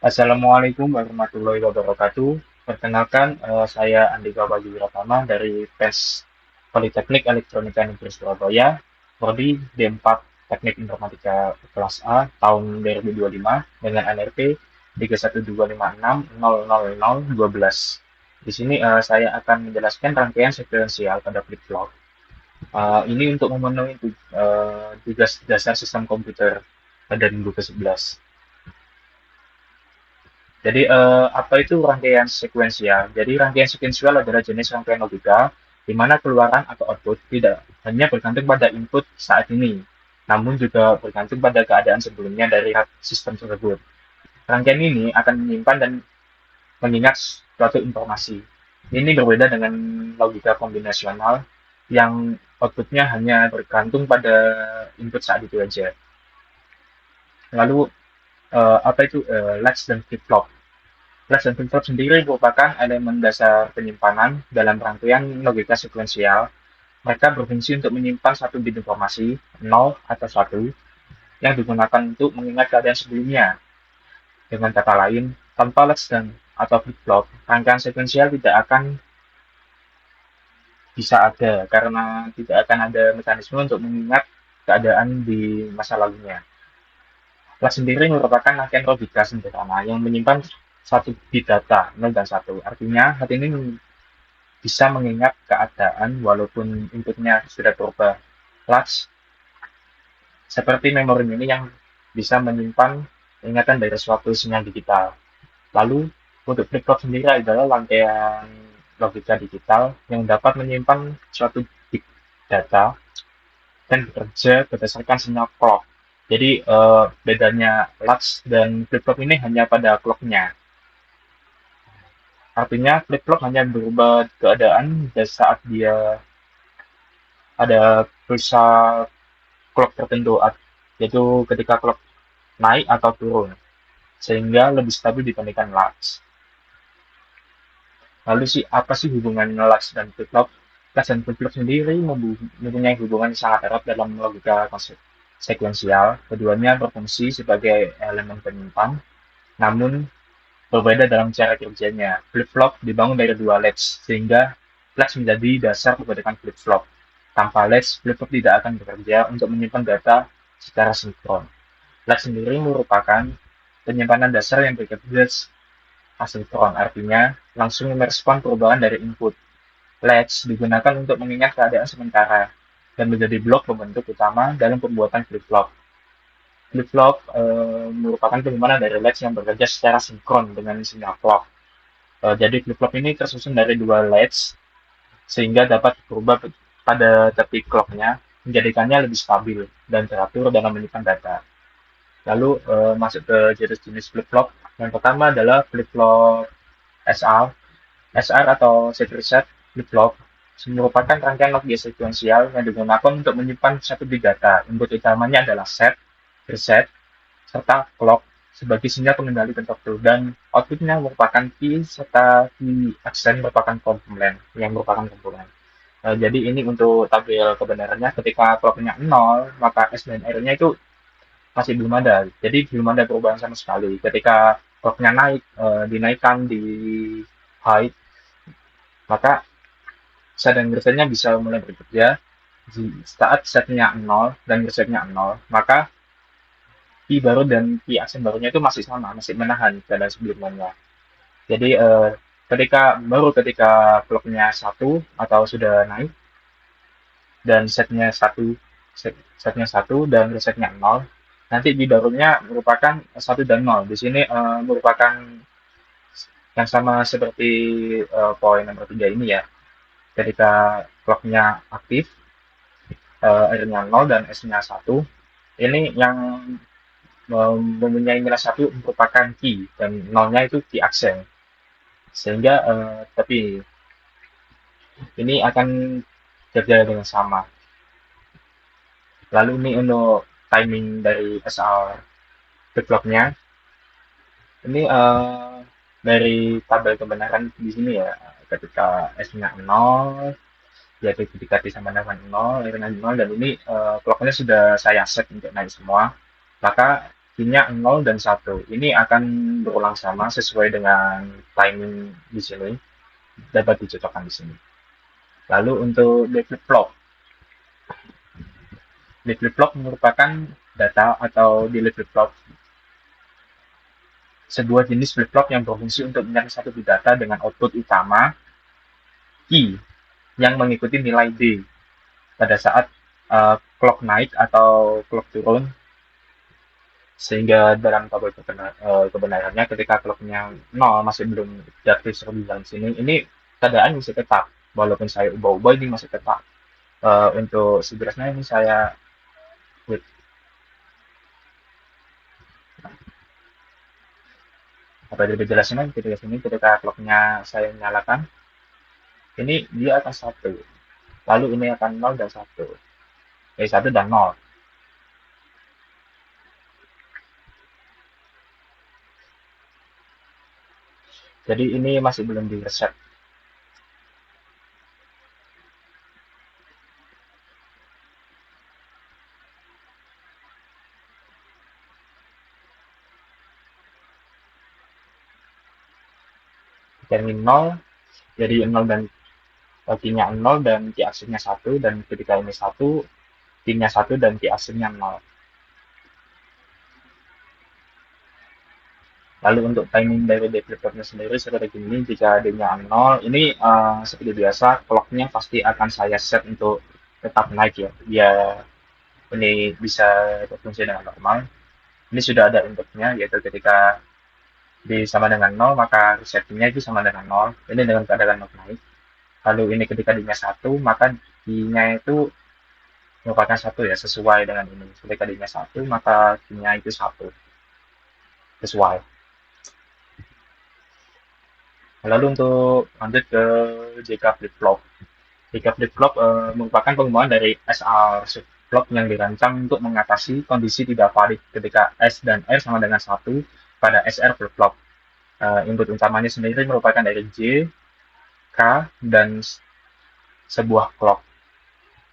Assalamualaikum warahmatullahi wabarakatuh. Perkenalkan, saya Andika Bayu Wiratama dari PES Politeknik Elektronika Negeri Surabaya, prodi D4 Teknik Informatika kelas A tahun 2025 dengan NRP 31256000012. Di sini saya akan menjelaskan rangkaian sekuensial pada flip-flop. Ini untuk memenuhi tugas dasar sistem komputer pada minggu ke-11. Jadi, apa itu rangkaian sekuensial? Jadi, rangkaian sekuensial adalah jenis rangkaian logika di mana keluaran atau output tidak hanya bergantung pada input saat ini, namun juga bergantung pada keadaan sebelumnya dari sistem tersebut. Rangkaian ini akan menyimpan dan mengingat suatu informasi. Ini berbeda dengan logika kombinasional yang outputnya hanya bergantung pada input saat itu aja. Lalu, apa itu latch dan flip-flop? Flash dan flip-flop sendiri merupakan elemen dasar penyimpanan dalam rangkaian logika sekuensial. Mereka berfungsi untuk menyimpan satu bit informasi, 0 atau 1, yang digunakan untuk mengingat keadaan sebelumnya. Dengan kata lain, tanpa latch dan atau flip-flop, rangkaian sekuensial tidak akan bisa ada karena tidak akan ada mekanisme untuk mengingat keadaan di masa lalunya. Flash sendiri merupakan rangkaian logika sederhana yang menyimpan satu bit data, 0 dan 1. Artinya, hal ini bisa mengingat keadaan walaupun inputnya sudah berubah. Flash seperti memori mini yang bisa menyimpan ingatan dari suatu sinyal digital. Lalu, untuk flip-flop sendiri adalah rangkaian logika digital yang dapat menyimpan suatu bit data dan bekerja berdasarkan sinyal clock. Jadi, bedanya latch dan flip-flop ini hanya pada clock-nya. Artinya, flip-flop hanya berubah keadaan pada saat dia ada pulsa clock tertentu, yaitu ketika clock naik atau turun, sehingga lebih stabil dibandingkan latch. Lalu sih, apa sih hubungan latch dan flip-flop? Latch dan flip-flop sendiri mempunyai hubungan yang sangat erat dalam logika sekuensial. Keduanya berfungsi sebagai elemen penyimpan, namun berbeda dalam cara kerjanya. Flip-flop dibangun dari dua latch, sehingga latch menjadi dasar keberadaan flip-flop. Tanpa latch, flip-flop tidak akan bekerja untuk menyimpan data secara sinkron. Latch sendiri merupakan penyimpanan dasar yang bekerja asinkron, artinya langsung merespon perubahan dari input. Latch digunakan untuk mengingat keadaan sementara dan menjadi blok pembentuk utama dalam pembuatan flip-flop. Flip-flop merupakan penyimpanan dari latch yang bekerja secara sinkron dengan sinyal clock. Jadi flip-flop ini tersusun dari dua latch sehingga dapat berubah pada tepi clock-nya, menjadikannya lebih stabil dan teratur dalam menyimpan data. Lalu masuk ke jenis-jenis flip-flop. Yang pertama adalah flip-flop SR. SR atau set reset flip-flop merupakan rangkaian logika sekuensial yang digunakan untuk menyimpan satu bit data. Input utamanya adalah set, reset, serta clock sebagai sinyal pengendali tertentu dan outputnya merupakan key serta key aksen merupakan komponen yang merupakan komponen. Jadi ini untuk tabel kebenarannya ketika clocknya 0 maka S dan R-nya itu masih belum ada. Jadi belum ada perubahan sama sekali. Ketika clocknya naik, dinaikkan di high, maka set dan resetnya bisa mulai bekerja. Di saat setnya 0 dan resetnya 0, maka key baru dan key aksen barunya itu masih sama, masih menahan pada sebelumnya. Jadi ketika clocknya satu atau sudah naik dan setnya satu dan resetnya 0, nanti di barunya merupakan satu dan 0. Di sini merupakan yang sama seperti poin nomor 3 ini ya. Ketika clocknya aktif, R-nya 0 dan S-nya satu, ini yang mempunyai nilai satu merupakan key dan nolnya itu key aksen. Sehingga tapi ini akan terjadi dengan sama. Lalu ini untuk timing dari SR flip-flopnya. Ini dari tabel kebenaran di sini ya. Ketika S-nya 0, yaitu didekati sama dengan 0, R-nya 0, dan ini clocknya sudah saya set untuk naik semua. Maka key-nya 0 dan 1. Ini akan berulang sama sesuai dengan timing di sini, dapat dicocokkan di sini. Lalu untuk di flip-flop. Di flip-flop merupakan data atau di flip-flop sebuah jenis flip-flop yang berfungsi untuk menyerap satu bit data dengan output utama key yang mengikuti nilai D pada saat clock naik atau clock turun, sehingga dalam tabel kebenarannya ketika clocknya 0 masih belum jatuh di dalam sini, ini keadaan masih tetap walaupun saya ubah-ubah ini masih tetap. Untuk sejelasnya ini saya wait, apa lebih jelasnya ketika sini ketika clocknya saya nyalakan ini dia akan 1, lalu ini akan 0 dan 1, 1 dan 0. Jadi ini masih belum di reset. Dari 0 jadi 0 dan key-nya 0 dan key aslinya 1, dan ketika ini 1 key-nya 1 dan key aslinya 0. Lalu untuk timing dari developernya sendiri seperti ini, jika D-nya 0, ini seperti biasa clock-nya pasti akan saya set untuk tetap naik ya, biar ini bisa berfungsi dengan normal. Ini sudah ada inputnya, yaitu ketika D sama dengan 0, maka resetnya itu sama dengan 0. Ini dengan keadaan not naik. Lalu ini ketika D-nya 1, maka D-nya itu merupakan 1 ya, sesuai dengan ini. Ketika D-nya 1, maka D-nya itu 1. Sesuai. Lalu untuk lanjut ke JK flip-flop. JK flip-flop merupakan pengembangan dari SR flip-flop yang dirancang untuk mengatasi kondisi tidak valid ketika S dan R sama dengan 1 pada SR flip-flop. Input utamanya sendiri merupakan dari J, K, dan sebuah clock.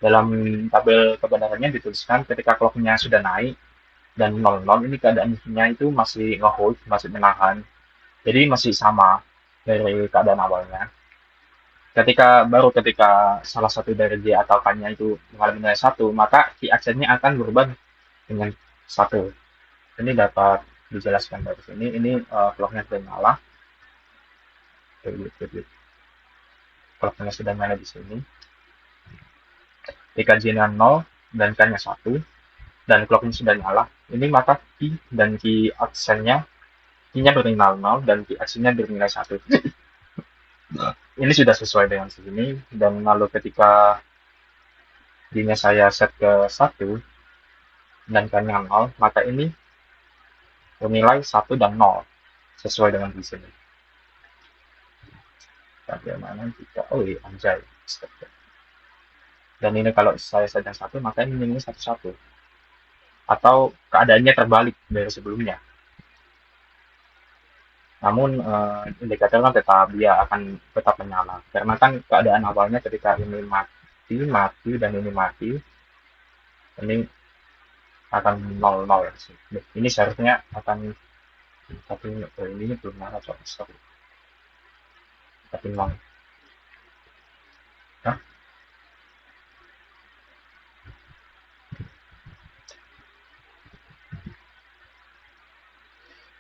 Dalam tabel kebenarannya dituliskan ketika clocknya sudah naik dan 00, ini keadaannya itu masih nge-hold, masih menahan. Jadi masih sama dari keadaan awalnya. Ketika salah satu dari J atau K-nya itu mengalami nilai 1, maka key actionnya akan berubah dengan 1. Ini dapat dijelaskan dari sini. Ini clocknya sudah nyala. Clocknya sudah nyala di sini. Ketika J-nya 0 dan K-nya 1, dan clocknya sudah nyala, ini maka key dan key actionnya, key-nya bernilai 0 dan key actionnya bernilai 1. Ini sudah sesuai dengan sini, dan lalu ketika D-nya saya set ke 1 dan K-nya 0, maka ini bernilai 1 dan 0 sesuai dengan di sini. Bagaimana jika iya anjay. Dan ini kalau saya sedang 1, maka ini 1-1. Atau keadaannya terbalik dari sebelumnya. Namun indikator kan tetap dia akan tetap menyala, karena kan keadaan awalnya ketika ini mati dan ini mati, ini akan 0-0 ya sih. Ini seharusnya akan, tapi ini belum nyala, sorry. Tapi 0. Hah?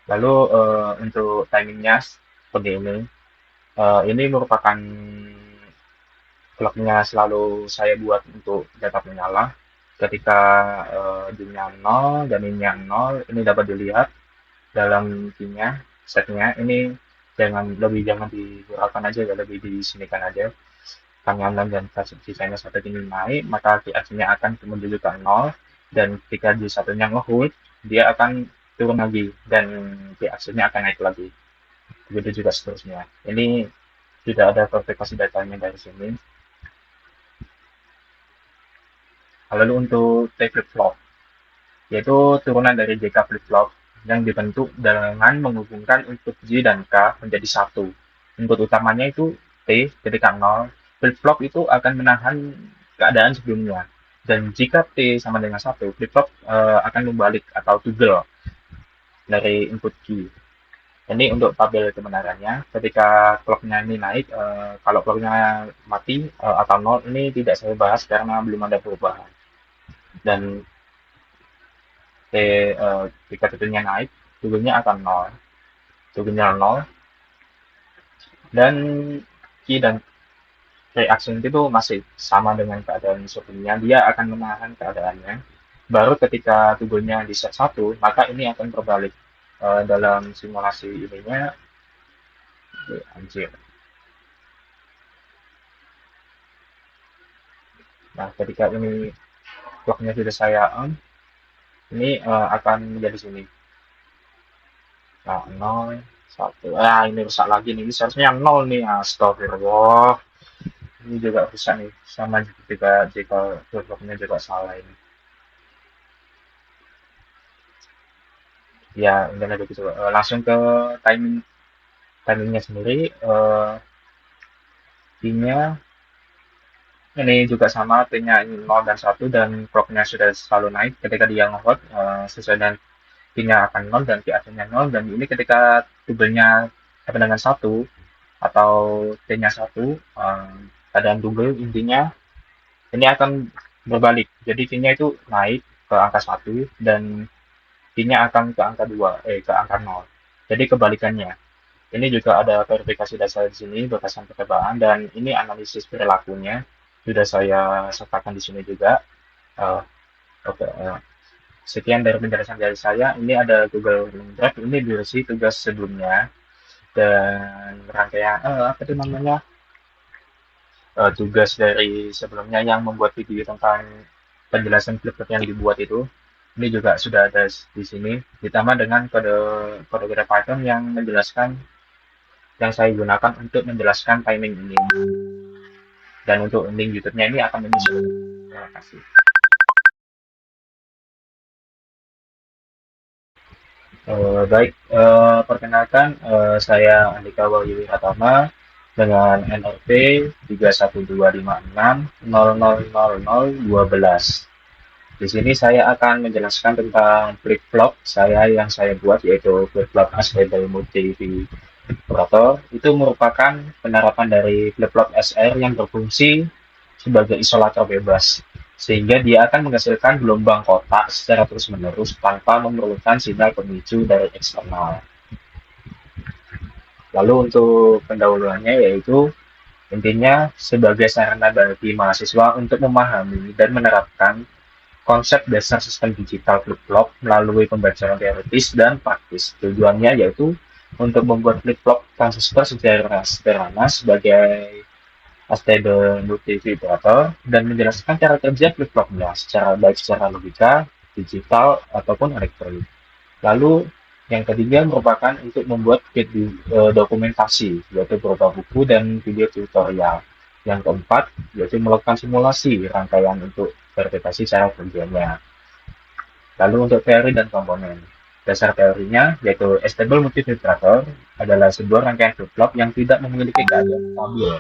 Lalu untuk timingnya seperti ini. Ini merupakan clocknya selalu saya buat untuk dapat menyala. Ketika D-nya 0 dan ini 0, ini dapat dilihat dalam key-nya, setnya. Ini jangan diguraukan aja ya, lebih disinikan aja. Tangan dan sisanya satu ini naik, maka key actionnya akan menuju ke 0, dan ketika di satunya nge-hold, dia akan turun lagi, dan key actionnya akan naik lagi. Begitu juga seterusnya. Ini tidak ada verifikasi datanya dari sini. Lalu untuk T flip-flop, yaitu turunan dari JK flip-flop yang dibentuk dengan menghubungkan input J dan K menjadi satu. Input utamanya itu T ketika 0, flip-flop itu akan menahan keadaan sebelumnya. Dan jika T sama dengan 1, flip-flop akan membalik atau toggle. dari input key. Ini untuk tabel kebenarannya. Ketika clocknya ini naik, kalau clocknya mati atau nol, ini tidak saya bahas karena belum ada perubahan. Dan ketika tentunya naik, tujuannya akan nol. Tujuannya nol, dan key dan reaction itu masih sama dengan keadaan sebelumnya. Dia akan menahan keadaannya. Baru ketika tujuannya di set 1, maka ini akan berbalik. Dalam simulasi ininya, anjir. Nah, ketika ini clocknya sudah saya on, ini akan menjadi sini. Nah, 0, 1. Ini rusak lagi nih. Ini seharusnya yang 0 nih. Astagfirullah. Ini juga rusak nih. Sama jika clocknya juga salah ini. Ya, intinya begitu. Langsung ke timingnya sendiri. T-nya ini juga sama, T-nya ini 0 dan 1, dan clocknya sudah selalu naik ketika dia nge-hot, sesuai dengan T-nya akan 0 dan T-nya 0, dan ini ketika tubelnya sama dengan 1 atau T-nya 1, keadaan tubel intinya ini akan berbalik. Jadi T-nya itu naik ke angka 1 dan T-nya akan ke angka 2, ke angka 0. Jadi kebalikannya. Ini juga ada verifikasi dasar di sini berdasarkan percobaan, dan ini analisis perilakunya sudah saya sertakan di sini juga. Uh, Oke, sekian dari penjelasan dari saya. Ini ada Google Drive, ini durasi tugas sebelumnya dan rangkaian apa itu namanya, tugas dari sebelumnya yang membuat video tentang penjelasan flip yang dibuat itu. Ini juga sudah ada di sini, ditambah dengan kode kode Python yang menjelaskan, yang saya gunakan untuk menjelaskan timing ini. Dan untuk link YouTube-nya ini akan menyusul. Terima kasih. Baik, perkenalkan, saya Andika Wahyu Pratama dengan NRP 31256000012. Di sini saya akan menjelaskan tentang flip-flop saya yang saya buat, yaitu flip-flop Unstable Multi Operator. Itu merupakan penerapan dari flip-flop SR yang berfungsi sebagai isolator bebas, sehingga dia akan menghasilkan gelombang kotak secara terus-menerus tanpa memerlukan sinyal pemicu dari eksternal. Lalu untuk pendahuluannya, yaitu intinya sebagai sarana bagi mahasiswa untuk memahami dan menerapkan konsep dasar sistem digital flip-flop melalui pembelajaran teoritis dan praktis. Tujuannya yaitu untuk membuat flip-flop transistor secara sederhana sebagai stable multivibrator dan menjelaskan cara kerja flip-flopnya secara baik secara logika, digital, ataupun elektronik. Lalu yang ketiga merupakan untuk membuat dokumentasi, yaitu berupa buku dan video tutorial. Yang keempat yaitu melakukan simulasi rangkaian untuk verifikasi cara kerjanya. Lalu untuk teori dan komponen. Dasar teorinya yaitu stable multivibrator adalah sebuah rangkaian flip-flop yang tidak memiliki keadaan stabil.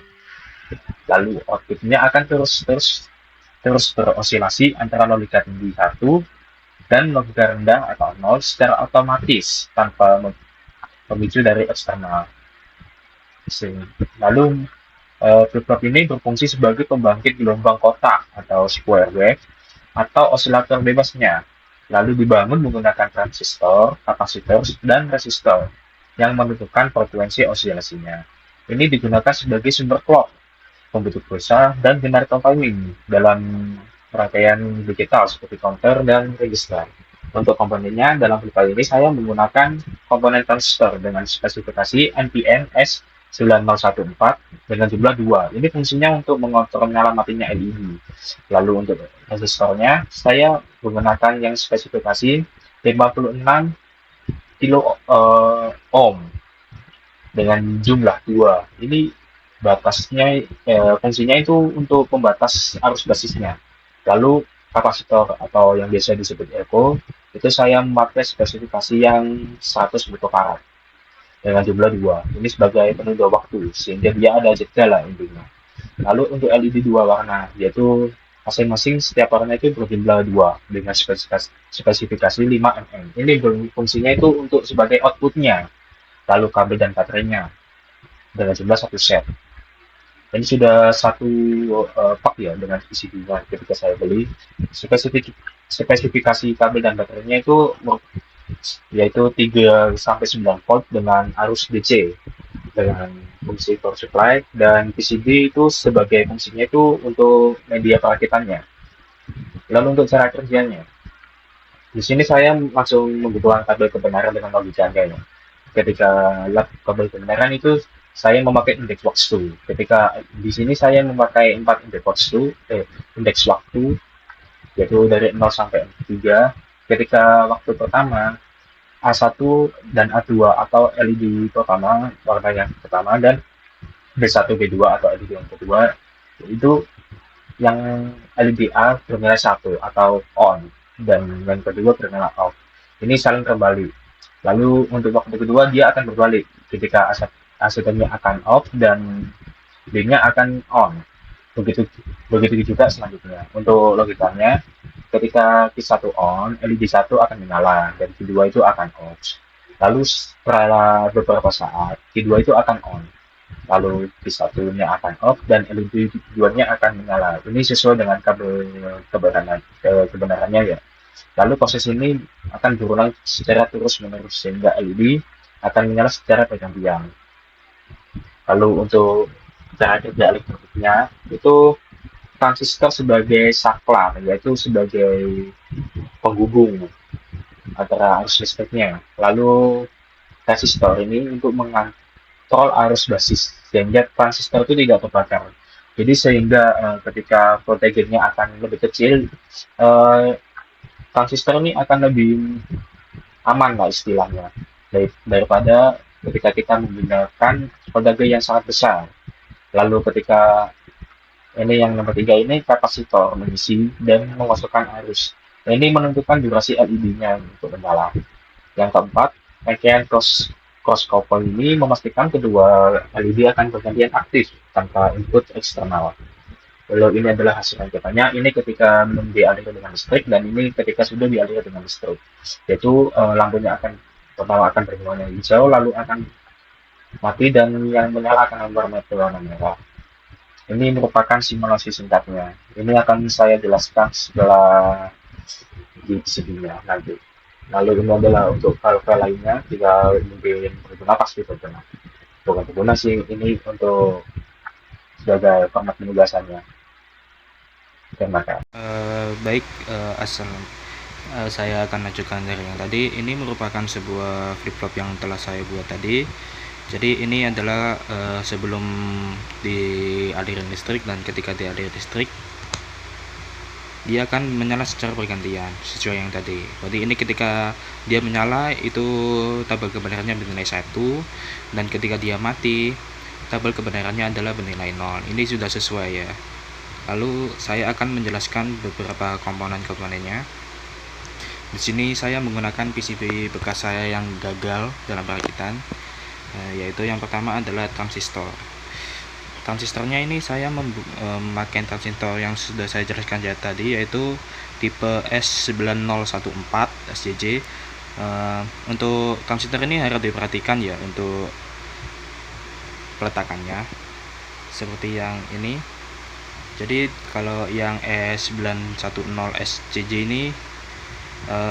Lalu outputnya akan terus berosilasi antara logika tinggi 1 dan logika rendah atau 0 secara otomatis tanpa pemicu dari eksternal. Lalu flip-flop ini berfungsi sebagai pembangkit gelombang kotak atau square wave atau osilator bebasnya. Lalu dibangun menggunakan transistor, kapasitor, dan resistor yang menentukan frekuensi osilasinya. Ini digunakan sebagai sumber clock, pembentuk pulsa, dan generator timing dalam rangkaian digital seperti counter dan register. Untuk komponennya, dalam flip ini saya menggunakan komponen transistor dengan spesifikasi NPN S9014 dengan jumlah 2. Ini fungsinya untuk mengontrol nyala matinya LED. Lalu untuk resistornya, saya menggunakan yang spesifikasi 56 kilo ohm dengan jumlah 2. Ini batasnya, fungsinya itu untuk pembatas arus basisnya. Lalu kapasitor atau yang biasa disebut echo, itu saya memakai spesifikasi yang 100 mikrofarad dengan jumlah 2. Ini sebagai penunda waktu, sehingga dia ada jeda lah intinya. Lalu untuk LED 2 warna, yaitu Masing-masing setiap warna itu berjumlah 2 dengan spesifikasi 5 mm. Ini fungsinya itu untuk sebagai outputnya, lalu kabel dan baterainya dengan jumlah satu set. Ini sudah satu pak ya dengan PCB-nya ketika saya beli. Spesifikasi kabel dan baterainya itu yaitu 3 sampai 9 volt dengan arus DC dengan fungsi power supply, dan PCB itu sebagai fungsinya itu untuk media perakitannya. Lalu untuk cara kerjanya, di sini saya langsung membutuhkan kabel kebenaran dengan logikanya ya. Ketika lab kabel kebenaran itu saya memakai indeks waktu. Ketika di sini saya memakai 4 indeks waktu, yaitu dari 0 sampai 3. Ketika waktu pertama A1 dan A2 atau LED pertama, warna yang pertama, dan B1, B2 atau LED yang kedua, itu yang LED A bernilai 1 atau on, dan yang kedua bernilai off. Ini saling kembali. Lalu untuk waktu kedua dia akan berbalik. Ketika A1-nya akan off dan B-nya akan on. Begitu begitu juga selanjutnya. Untuk logikanya, ketika Q1 on, LED 1 akan menyala dan Q2 itu akan off. Lalu setelah beberapa saat, Q2 itu akan on. Lalu Q1-nya akan off dan LED 2-nya akan menyala. Ini sesuai dengan kabel kebenarannya ya. Lalu proses ini akan berulang secara terus-menerus sehingga LED akan menyala secara bergantian. Lalu untuk cara kerja elektroniknya itu transistor sebagai saklar, yaitu sebagai penghubung antara arus listriknya. Lalu resistor ini untuk mengontrol arus basis sehingga transistor itu tidak terbakar. Jadi sehingga ketika voltagenya akan lebih kecil, eh, transistor ini akan lebih aman lah istilahnya daripada ketika kita menggunakan voltage yang sangat besar. Lalu ketika ini yang nomor 3 ini kapasitor mengisi dan mengosongkan arus. Nah, ini menentukan durasi LED-nya untuk menyala. Yang keempat, rangkaian cross couple ini memastikan kedua LED akan bergantian aktif tanpa input eksternal. Kalau ini adalah hasil rangkaiannya, ini ketika belum dialiri dengan listrik dan ini ketika sudah dialiri dengan listrik. Yaitu lampunya akan pertama akan berwarna hijau, lalu akan mati dan yang menyala akan berwarna merah. Ini merupakan simulasi singkatnya. Ini akan saya jelaskan setelah di CD-nya nanti. Lalu ini adalah untuk file-file lainnya, jika mungkin berguna pasti berguna. Bukan berguna sih, ini untuk sebagai format penugasannya. Terima kasih. Baik, asal saya akan lanjutkan dari yang tadi. Ini merupakan sebuah flip flop yang telah saya buat tadi. Jadi ini adalah sebelum dialirin listrik dan ketika dialirin listrik dia akan menyala secara bergantian sesuai yang tadi. Jadi ini ketika dia menyala itu tabel kebenarannya bernilai 1, dan ketika dia mati tabel kebenarannya adalah bernilai 0. Ini sudah sesuai ya. Lalu saya akan menjelaskan beberapa komponen-komponennya. Di sini saya menggunakan PCB bekas saya yang gagal dalam perakitan, yaitu yang pertama adalah transistor. Transistornya ini saya memakai transistor yang sudah saya jelaskan tadi, yaitu tipe S9014 SJJ. Untuk transistor ini harus diperhatikan ya untuk peletakannya seperti yang ini. Jadi kalau yang S910 SJJ ini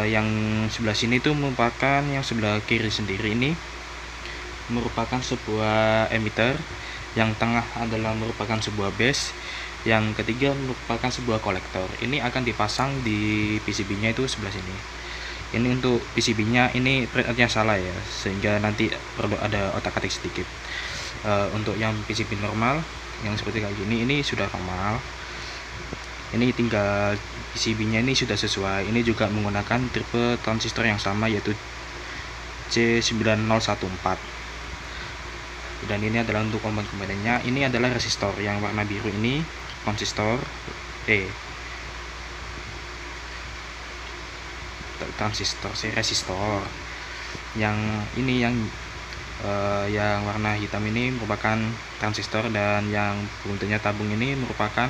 yang sebelah sini itu merupakan, yang sebelah kiri sendiri ini merupakan sebuah emitter, yang tengah adalah merupakan sebuah base, yang ketiga merupakan sebuah kolektor. Ini akan dipasang di PCB-nya itu sebelah sini. Ini untuk PCB-nya ini printernya salah ya, sehingga nanti perlu ada otak-atik sedikit. Untuk yang PCB normal yang seperti kayak gini ini sudah normal. Ini tinggal PCB-nya ini sudah sesuai. Ini juga menggunakan tipe transistor yang sama, yaitu C9014. Dan ini adalah untuk komponennya. Ini adalah resistor yang warna biru ini, transistor resistor. Yang ini yang warna hitam ini merupakan transistor, dan yang bentuknya tabung ini merupakan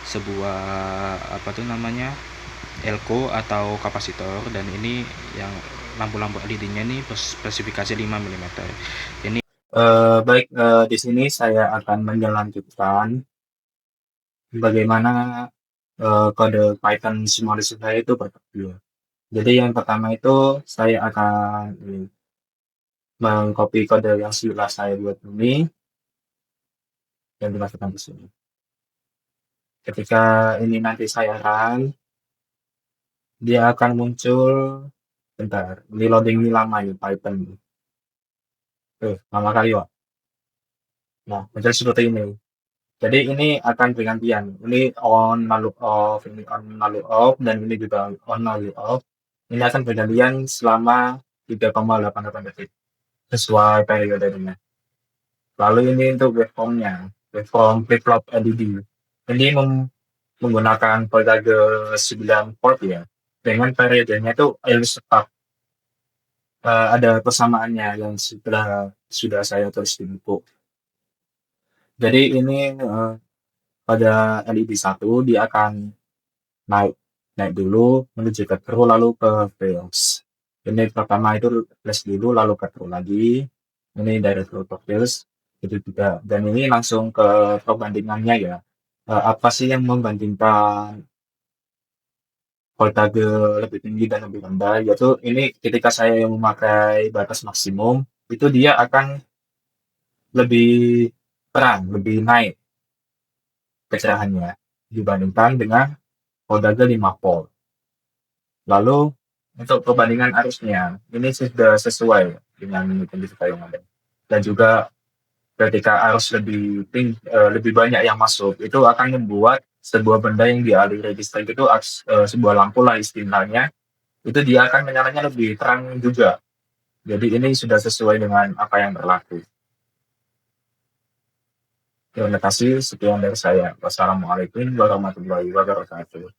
sebuah apa tuh namanya elko atau kapasitor, dan ini yang lampu-lampu LED-nya ini spesifikasi 5 mm. Ini Baik, di sini saya akan menjelanjutkan bagaimana kode Python simulasi saya itu berkerja. Jadi yang pertama itu saya akan mengcopy kode yang sudah saya buat ini dan dimasukkan ke sini. Ketika ini nanti saya run, dia akan muncul. Bentar, ini loading ini lama ya Python. Lama kali ya. Nah, muncul seperti ini. Jadi ini akan bergantian. Ini on lalu off, ini on lalu off, dan ini juga on lalu off. Ini akan bergantian selama 3,88 detik sesuai periodenya. Lalu ini untuk waveformnya, waveform flip-flop LED. Ini menggunakan voltage 9 volt ya. Dengan periodenya itu step. Ada persamaannya yang sudah saya tulis di buku. Jadi ini pada LED 1 dia akan naik naik dulu menuju ke true lalu ke false. Ini pertama itu flash dulu lalu ke true lagi. Ini dari true ke false itu juga, dan ini langsung ke perbandingannya ya. Apa sih yang membandingkan voltage lebih tinggi dan lebih rendah, yaitu ini ketika saya yang memakai batas maksimum itu dia akan lebih terang, lebih naik kecerahannya dibandingkan dengan voltage 5 volt. Lalu untuk perbandingan arusnya, ini sudah sesuai dengan kondisi yang ada. Dan juga ketika arus lebih banyak yang masuk, itu akan membuat sebuah benda yang dialiri listrik itu sebuah lampu lah istilahnya, itu dia akan menyalanya lebih terang juga. Jadi ini sudah sesuai dengan apa yang berlaku. Terima kasih, sekian dari saya. Wassalamualaikum warahmatullahi wabarakatuh.